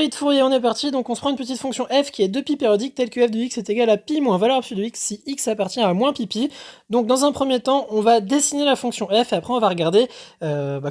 série de Fourier, on est parti. Donc on se prend une petite fonction f qui est 2pi périodique telle que f de x est égal à pi moins valeur absolue de x si x appartient à moins pi. Donc dans un premier temps, on va dessiner la fonction f et après on va regarder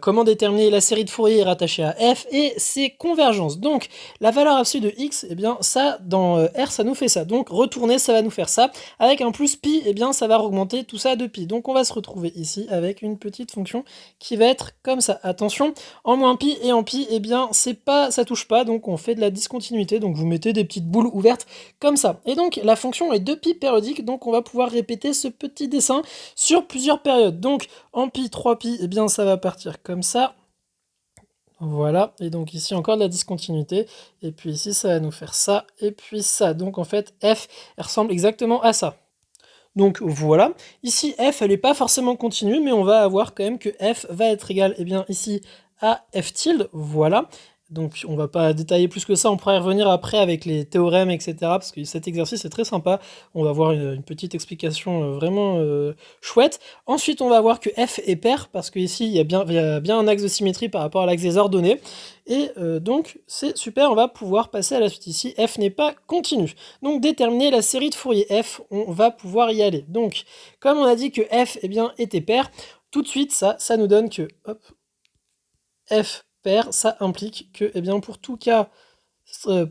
comment déterminer la série de Fourier rattachée à f et ses convergences. Donc la valeur absolue de x, eh bien ça dans R ça nous fait ça. Donc retourner ça va nous faire ça. Avec un plus pi, eh bien ça va augmenter tout ça de pi. Donc on va se retrouver ici avec une petite fonction qui va être comme ça. Attention, en moins pi et en pi, eh bien ça touche pas, donc on fait de la discontinuité, donc vous mettez des petites boules ouvertes comme ça. Et donc la fonction est 2pi périodique, donc on va pouvoir répéter ce petit dessin sur plusieurs périodes. Donc en pi, 3pi, eh bien ça va partir comme ça. Voilà, et donc ici encore de la discontinuité, et puis ici ça va nous faire ça, et puis ça. Donc en fait f, elle ressemble exactement à ça. Donc voilà, ici f elle n'est pas forcément continue, mais on va avoir quand même que f va être égal, eh bien ici à f tilde, voilà. Donc on va pas détailler plus que ça, on pourra y revenir après avec les théorèmes, etc. Parce que cet exercice est très sympa, on va voir une petite explication vraiment chouette. Ensuite on va voir que f est pair, parce qu'ici il y a bien un axe de symétrie par rapport à l'axe des ordonnées. Et donc c'est super, on va pouvoir passer à la suite ici, f n'est pas continu. Donc déterminer la série de Fourier f, on va pouvoir y aller. Donc comme on a dit que f eh bien, était pair, tout de suite ça nous donne que hop, f pair, ça implique que eh bien, pour tout cas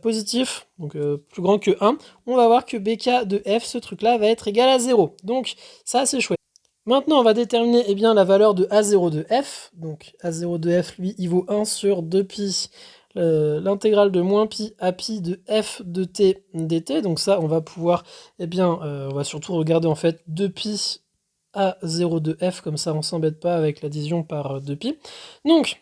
positif, donc plus grand que 1, on va voir que bk de f, ce truc là, va être égal à 0. Donc ça c'est chouette. Maintenant, on va déterminer eh bien, la valeur de A0 de f. Donc A0 de f, lui, il vaut 1 sur 2pi, l'intégrale de moins pi à pi de f de t dt. Donc ça, on va pouvoir, eh bien, on va surtout regarder en fait 2pi à 0 de f, comme ça on s'embête pas avec l'addition par 2pi. Donc,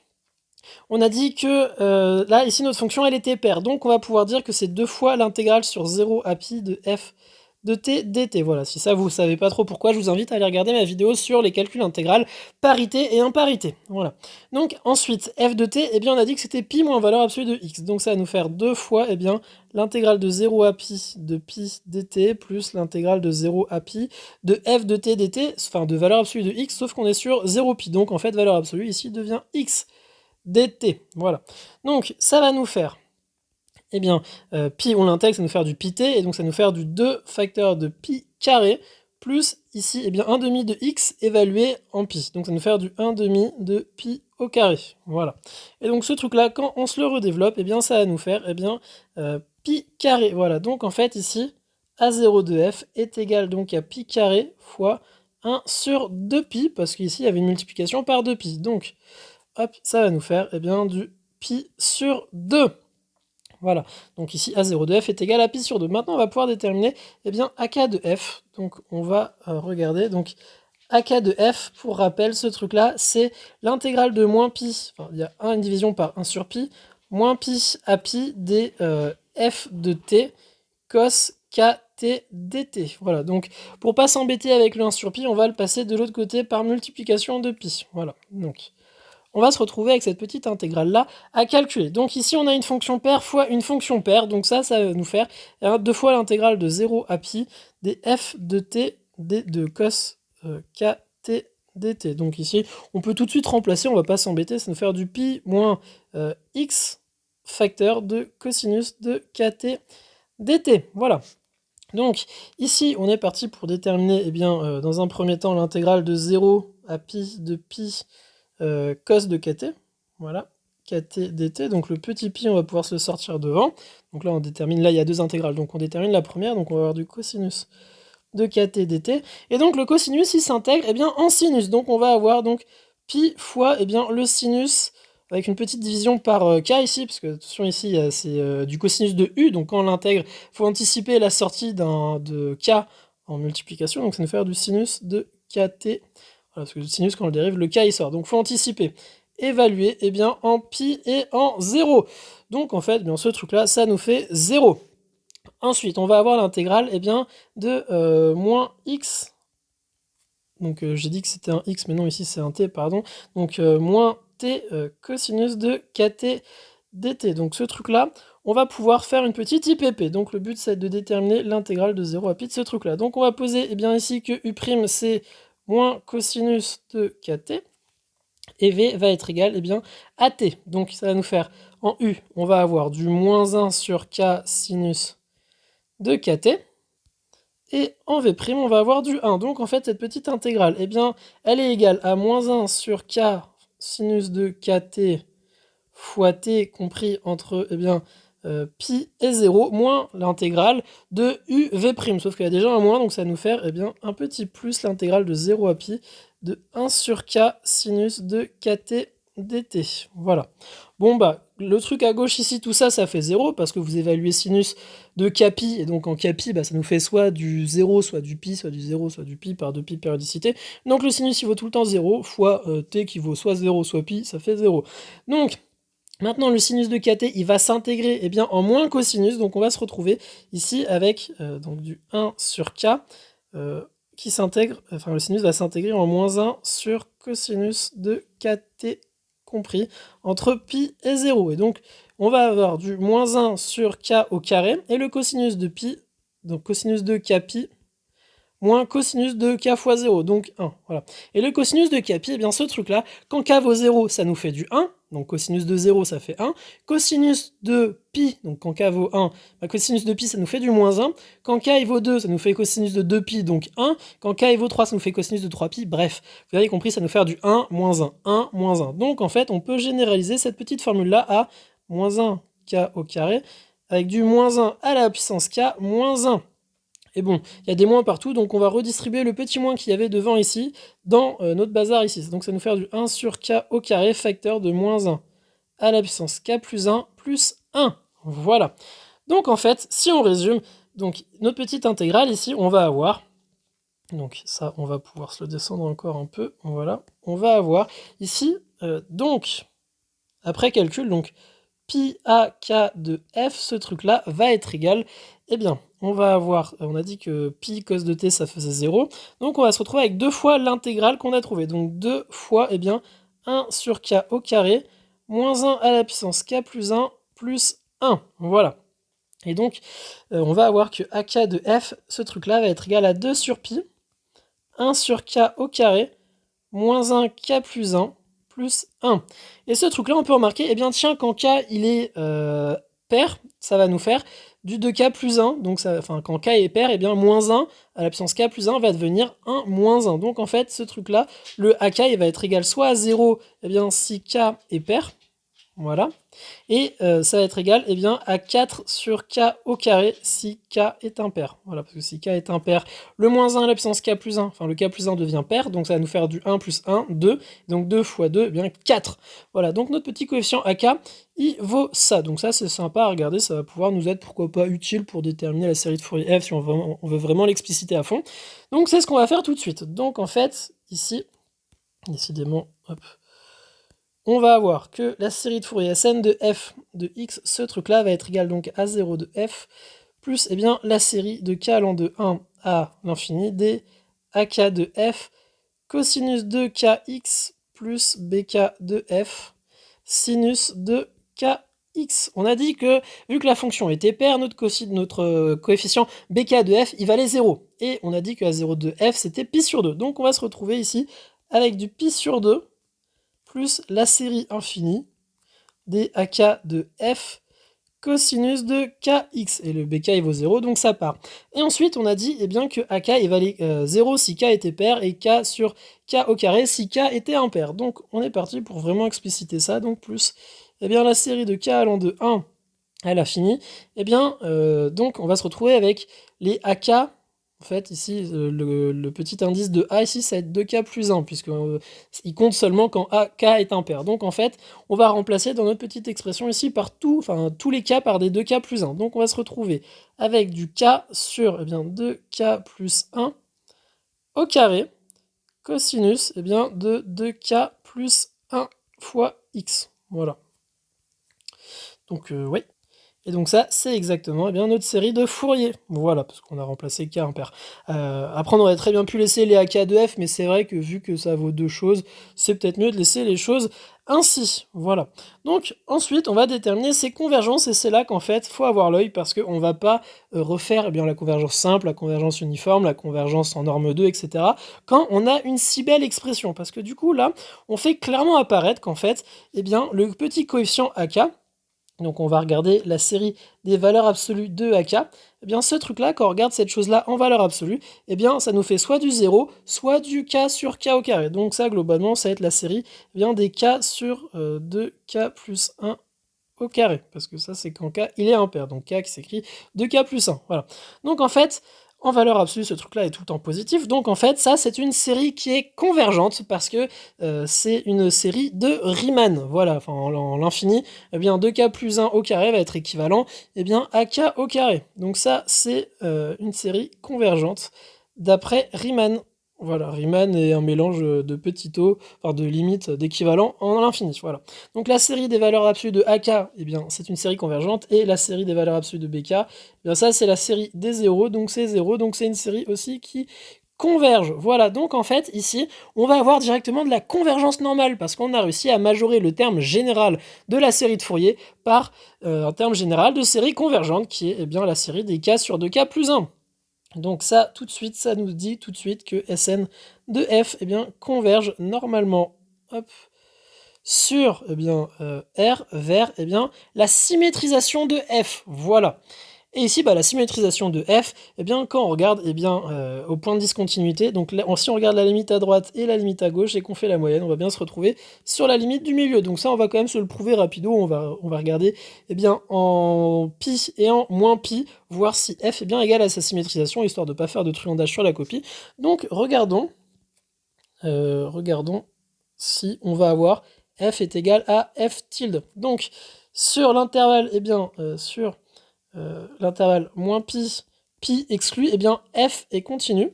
on a dit que là, ici, notre fonction, elle était paire. Donc, on va pouvoir dire que c'est 2 fois l'intégrale sur 0 à pi de f de t dt. Voilà, si ça, vous ne savez pas trop pourquoi, je vous invite à aller regarder ma vidéo sur les calculs intégrales, parité et imparité. Voilà. Donc, ensuite, f de t, eh bien, on a dit que c'était pi moins valeur absolue de x. Donc, ça va nous faire 2 fois, eh bien, l'intégrale de 0 à pi de pi dt plus l'intégrale de 0 à pi de f de t dt, enfin, de valeur absolue de x, sauf qu'on est sur 0 pi. Donc, en fait, valeur absolue, ici, devient x dt, voilà. Donc ça va nous faire, eh bien, pi on l'intègre, ça va nous faire du pi t, et donc ça va nous faire du 2 facteur de pi carré, plus ici, eh bien, 1 demi de x évalué en pi. Donc ça va nous faire du 1 demi de pi au carré, voilà. Et donc ce truc-là, quand on se le redéveloppe, eh bien ça va nous faire, eh bien, pi carré, voilà. Donc en fait ici, A0 de f est égal donc à pi carré fois 1 sur 2pi, parce qu'ici il y avait une multiplication par 2pi. Donc hop, ça va nous faire eh bien, du pi sur 2. Voilà, donc ici A0 de f est égal à pi sur 2. Maintenant, on va pouvoir déterminer eh bien, AK de f. Donc on va regarder. Donc AK de f, pour rappel, ce truc-là, c'est l'intégrale de moins pi, enfin il y a 1 division par 1 sur pi, moins pi à pi des f de t cos kt dt. Voilà, donc pour pas s'embêter avec le 1 sur pi, on va le passer de l'autre côté par multiplication de pi. Voilà, donc on va se retrouver avec cette petite intégrale-là à calculer. Donc ici, on a une fonction paire fois une fonction paire. Donc ça va nous faire 2 fois l'intégrale de 0 à pi des f de t de cos kt dt. Donc ici, on peut tout de suite remplacer, on va pas s'embêter, ça va nous faire du pi moins x facteur de cosinus de kt dt. Voilà. Donc ici, on est parti pour déterminer, eh bien, dans un premier temps, l'intégrale de 0 à pi de pi cos de kt, voilà, kt dt, donc le petit pi, on va pouvoir se le sortir devant, donc là on détermine, là il y a 2 intégrales, donc on détermine la première, donc on va avoir du cosinus de kt dt, et donc le cosinus il s'intègre eh bien, en sinus, donc on va avoir donc pi fois eh bien, le sinus, avec une petite division par k ici, parce que attention ici c'est du cosinus de u, donc quand on l'intègre, il faut anticiper la sortie de k en multiplication, donc ça nous fait du sinus de kt. Voilà, parce que le sinus, quand on le dérive, le k il sort. Donc il faut anticiper. Évaluer eh bien, en pi et en 0. Donc en fait, bien, ce truc-là, ça nous fait 0. Ensuite, on va avoir l'intégrale eh bien, de moins x. Donc j'ai dit que c'était un x, mais non, ici c'est un t, pardon. Donc moins t cosinus de kt dt. Donc ce truc-là, on va pouvoir faire une petite IPP. Donc le but, c'est de déterminer l'intégrale de 0 à pi de ce truc-là. Donc on va poser eh bien, ici que u' c'est moins cosinus de kt, et v va être égal eh bien, à t. Donc ça va nous faire En U, on va avoir du moins 1 sur k sinus de kt. Et en V', on va avoir du 1. Donc en fait, cette petite intégrale, eh bien, elle est égale à moins 1 sur k sinus de kt fois t compris entre pi et 0 moins l'intégrale de uv'. Sauf qu'il y a déjà un moins, donc ça va nous faire un petit plus l'intégrale de 0 à pi de 1 sur k sinus de kt dt. Voilà. Bon bah, le truc à gauche ici, tout ça, ça fait 0 parce que vous évaluez sinus de kpi, et donc en kpi, ça nous fait soit du 0, soit du pi, soit du 0, soit du pi par 2pi périodicité. Donc le sinus, il vaut tout le temps 0, fois t qui vaut soit 0, soit pi, ça fait 0. Donc, maintenant, le sinus de kt, il va s'intégrer en moins cosinus, donc on va se retrouver ici avec donc du 1 sur k qui s'intègre, enfin le sinus va s'intégrer en moins 1 sur cosinus de kt compris entre pi et 0. Et donc, on va avoir du moins 1 sur k au carré, et le cosinus de pi, donc cosinus de kpi, moins cosinus de k fois 0, donc 1. Voilà. Et le cosinus de kpi, ce truc-là, quand k vaut 0, ça nous fait du 1, donc cosinus de 0, ça fait 1. Cosinus de pi, donc quand k vaut 1, cosinus de pi, ça nous fait du moins 1. Quand k il vaut 2, ça nous fait cosinus de 2pi, donc 1. Quand k il vaut 3, ça nous fait cosinus de 3pi, bref. Vous avez compris, ça nous fait du 1, moins 1, 1, moins 1. Donc en fait, on peut généraliser cette petite formule-là à moins 1 k au carré, avec du moins 1 à la puissance k, moins 1. Et bon, il y a des moins partout, donc on va redistribuer le petit moins qu'il y avait devant ici dans notre bazar ici. Donc ça va nous faire du 1 sur k au carré, facteur de moins 1 à la puissance k plus 1 plus 1. Voilà. Donc en fait, si on résume, donc notre petite intégrale ici, on va avoir, donc ça on va pouvoir se le descendre encore un peu, voilà, on va avoir ici, donc, après calcul, donc pi a k de f, ce truc-là va être égal, on va avoir, on a dit que pi cos de t ça faisait 0, donc on va se retrouver avec 2 fois l'intégrale qu'on a trouvée, donc 2 fois 1 sur k au carré, moins 1 à la puissance k plus 1 plus 1, voilà. Et donc on va avoir que ak de f, ce truc-là va être égal à 2 sur pi, 1 sur k au carré, moins 1 k plus 1, plus 1. Et ce truc-là, on peut remarquer, tiens, quand k il est pair, ça va nous faire du 2k plus 1. Donc quand k est pair, moins 1 à la puissance k plus 1 va devenir 1 moins 1. Donc en fait, ce truc-là, le ak, il va être égal soit à 0, si k est pair, voilà. Et ça va être égal à 4 sur k au carré si k est impair. Voilà, parce que si k est impair, le moins 1 à la puissance k plus 1, enfin le k plus 1 devient pair, donc ça va nous faire du 1 plus 1, 2. Donc 2 fois 2, 4. Voilà, donc notre petit coefficient AK, il vaut ça. Donc ça, c'est sympa à regarder, ça va pouvoir nous être, pourquoi pas, utile pour déterminer la série de Fourier F si on veut vraiment l'expliciter à fond. Donc c'est ce qu'on va faire tout de suite. Donc en fait, ici, décidément, hop, on va avoir que la série de Fourier Sn de f de x, ce truc-là va être égal donc à 0 de f, plus la série de k allant de 1 à l'infini des ak de f, cosinus de kx plus bk de f, sinus de kx. On a dit que, vu que la fonction était paire, notre coefficient bk de f, il valait 0. Et on a dit que à 0 de f, c'était pi sur 2. Donc on va se retrouver ici avec du pi sur 2, plus la série infinie des ak de f cosinus de kx. Et le bk il vaut 0, donc ça part. Et ensuite, on a dit que ak il valait 0 si k était pair et k sur k au carré si k était impair. Donc on est parti pour vraiment expliciter ça. Donc plus la série de k allant de 1 à l'infini. Donc on va se retrouver avec les ak. En fait, ici, le petit indice de A, ici, ça va être 2K plus 1, puisqu'il compte seulement quand K est impair. Donc, en fait, on va remplacer dans notre petite expression ici par tous les K par des 2K plus 1. Donc, on va se retrouver avec du K sur 2K plus 1 au carré, cosinus de 2K plus 1 fois X. Voilà. Donc, oui. Et donc ça, c'est exactement notre série de Fourier. Voilà, parce qu'on a remplacé K impair. Après, on aurait très bien pu laisser les AK de F, mais c'est vrai que vu que ça vaut deux choses, c'est peut-être mieux de laisser les choses ainsi. Voilà. Donc ensuite, on va déterminer ces convergences, et c'est là qu'en fait, il faut avoir l'œil, parce qu'on ne va pas refaire la convergence simple, la convergence uniforme, la convergence en norme 2, etc. quand on a une si belle expression. Parce que du coup, là, on fait clairement apparaître qu'en fait, le petit coefficient AK, Donc on va regarder la série des valeurs absolues de AK. Eh bien ce truc-là, quand on regarde cette chose-là en valeur absolue, eh bien ça nous fait soit du 0, soit du K sur K au carré. Donc ça, globalement, ça va être la série des K sur 2K plus 1 au carré. Parce que ça, c'est quand K, il est impair. Donc K qui s'écrit 2K plus 1. Voilà. Donc en fait, en valeur absolue, ce truc-là est tout le temps positif. Donc en fait, ça, c'est une série qui est convergente parce que c'est une série de Riemann. Voilà, enfin en l'infini, eh bien 2K plus 1 au carré va être équivalent à K au carré. Donc ça, c'est une série convergente d'après Riemann. Voilà, Riemann est un mélange de petits taux, enfin de limites d'équivalent en l'infini. Voilà. Donc la série des valeurs absolues de AK, eh bien c'est une série convergente, et la série des valeurs absolues de BK, eh bien ça c'est la série des zéros, donc c'est 0, donc c'est une série aussi qui converge. Voilà, donc en fait ici on va avoir directement de la convergence normale parce qu'on a réussi à majorer le terme général de la série de Fourier par un terme général de série convergente qui est bien la série des K sur 2K plus 1. Donc ça, tout de suite, ça nous dit tout de suite que Sn de f converge normalement sur R vers la symétrisation de f. Voilà. Et ici, la symétrisation de f, quand on regarde au point de discontinuité, donc là, si on regarde la limite à droite et la limite à gauche et qu'on fait la moyenne, on va bien se retrouver sur la limite du milieu. Donc ça, on va quand même se le prouver rapido. On va regarder en pi et en moins pi, voir si f est bien égal à sa symétrisation, histoire de ne pas faire de truandage sur la copie. Donc regardons si on va avoir f est égal à f tilde. Donc sur l'intervalle, sur l'intervalle moins pi, pi exclu, f est continu.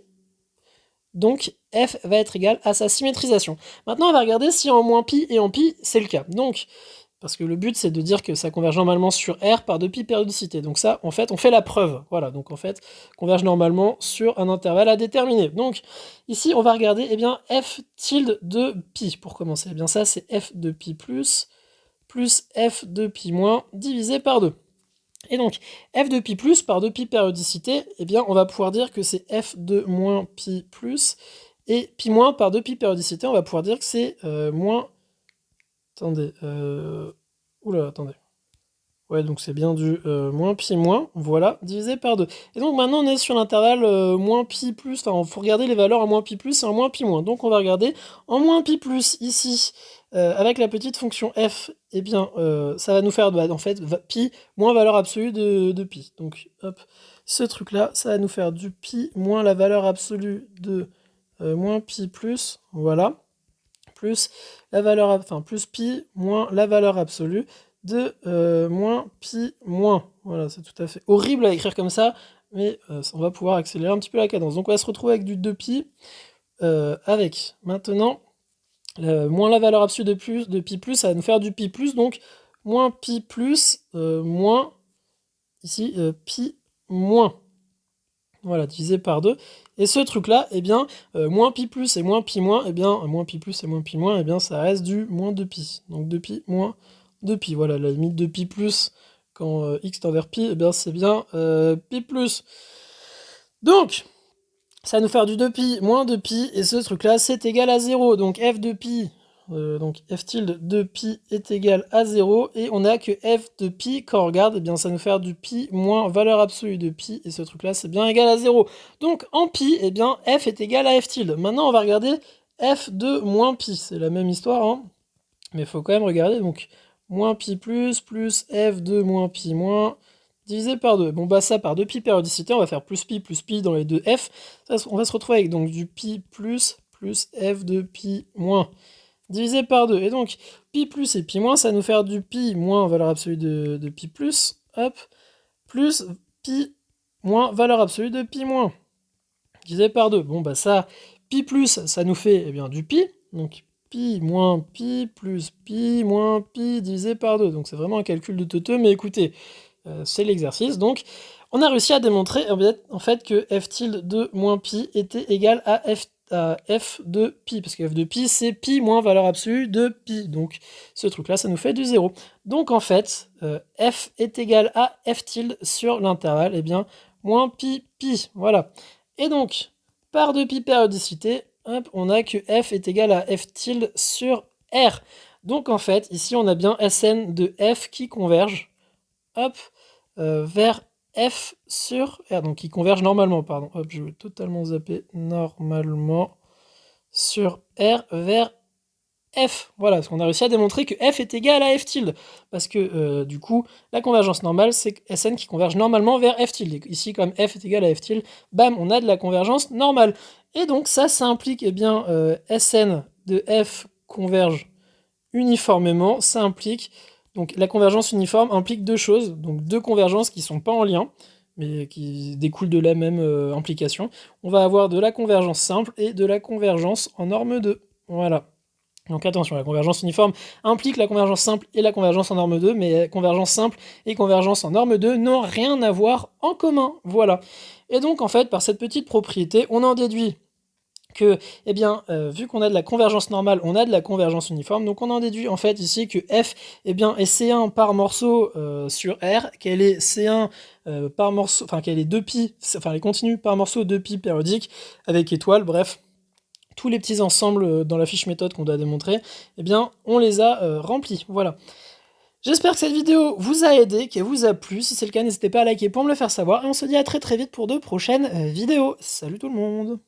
Donc f va être égal à sa symétrisation. Maintenant, on va regarder si en moins pi et en pi, c'est le cas. Donc, parce que le but, c'est de dire que ça converge normalement sur R par 2pi périodicité. Donc ça, en fait, on fait la preuve. Voilà, donc en fait, converge normalement sur un intervalle à déterminer. Donc, ici, on va regarder f tilde de pi, pour commencer. Ça, c'est f de pi plus f de pi moins divisé par 2. Et donc, f de pi plus par 2pi périodicité, on va pouvoir dire que c'est f de moins pi plus, et pi moins par 2pi périodicité, on va pouvoir dire que c'est moins... Attendez, attendez. Ouais, donc c'est bien du moins pi moins, voilà, divisé par 2. Et donc maintenant on est sur l'intervalle moins pi plus, enfin il faut regarder les valeurs en moins pi plus et en moins pi moins. Donc on va regarder en moins pi plus ici, avec la petite fonction f, ça va nous faire en fait pi moins valeur absolue de pi. Donc hop, ce truc là, ça va nous faire du pi moins la valeur absolue de moins pi plus, voilà, plus la valeur, enfin plus pi moins la valeur absolue de moins pi moins. Voilà, c'est tout à fait horrible à écrire comme ça, mais on va pouvoir accélérer un petit peu la cadence. Donc on va se retrouver avec du 2pi, avec maintenant moins la valeur absolue de pi plus, ça va nous faire du pi plus, donc moins pi plus moins, ici, pi moins. Voilà, divisé par 2. Et ce truc-là, moins pi plus et moins pi moins, moins pi plus et moins pi moins, ça reste du moins 2pi. Donc 2pi moins 2pi. Voilà, la limite de pi plus, quand x tend vers pi, c'est bien pi plus. Donc, ça va nous faire du 2pi moins 2pi, et ce truc-là, c'est égal à 0. Donc f de pi, donc f tilde de pi est égal à 0, et on a que f de pi, quand on regarde, ça nous fait du pi moins valeur absolue de pi, et ce truc-là, c'est bien égal à 0. Donc en pi, f est égal à f tilde. Maintenant, on va regarder f de moins pi. C'est la même histoire, hein, mais il faut quand même regarder. Donc moins pi plus f de moins pi moins divisé par 2. Bon, ça par 2pi périodicité, on va faire plus pi dans les deux f. Ça, on va se retrouver avec donc du pi plus f de pi moins divisé par 2. Et donc, pi plus et pi moins, ça va nous faire du pi moins valeur absolue de pi plus, hop, plus pi moins valeur absolue de pi moins divisé par 2. Bon, ça, pi plus, ça nous fait du pi, donc pi moins pi plus pi moins pi divisé par 2. Donc c'est vraiment un calcul de teuteux, mais écoutez, c'est l'exercice. Donc on a réussi à démontrer en fait que f tilde de moins pi était égal à f de pi, parce que f de pi c'est pi moins valeur absolue de pi. Donc ce truc là, ça nous fait du 0. Donc en fait, f est égal à f tilde sur l'intervalle, moins pi pi. Voilà. Et donc, par 2pi périodicité, hop, on a que f est égal à f tilde sur R. Donc en fait, ici on a bien Sn de f qui converge hop, vers F sur R, donc qui convergent normalement, pardon. Hop, je vais totalement zapper, normalement, sur R vers F. Voilà, parce qu'on a réussi à démontrer que F est égal à F tilde, parce que du coup, la convergence normale, c'est Sn qui converge normalement vers F tilde. Et ici, comme F est égal à F tilde, bam, on a de la convergence normale. Et donc ça implique, eh bien, Sn de F converge uniformément, ça implique, donc la convergence uniforme implique deux choses, donc deux convergences qui ne sont pas en lien, mais qui découlent de la même implication. On va avoir de la convergence simple et de la convergence en norme 2. Voilà. Donc attention, la convergence uniforme implique la convergence simple et la convergence en norme 2, mais convergence simple et convergence en norme 2 n'ont rien à voir en commun. Voilà. Et donc en fait, par cette petite propriété, on en déduit que, eh bien, vu qu'on a de la convergence normale, on a de la convergence uniforme, donc on en déduit en fait ici que F, eh bien, est C1 par morceau sur R, qu'elle est C1 par morceau, enfin qu'elle est 2π, enfin elle est continue par morceau 2π périodique avec étoile, bref, tous les petits ensembles dans la fiche méthode qu'on doit démontrer, eh bien, on les a remplis, voilà. J'espère que cette vidéo vous a aidé, qu'elle vous a plu, si c'est le cas, n'hésitez pas à liker pour me le faire savoir, et on se dit à très très vite pour de prochaines vidéos. Salut tout le monde!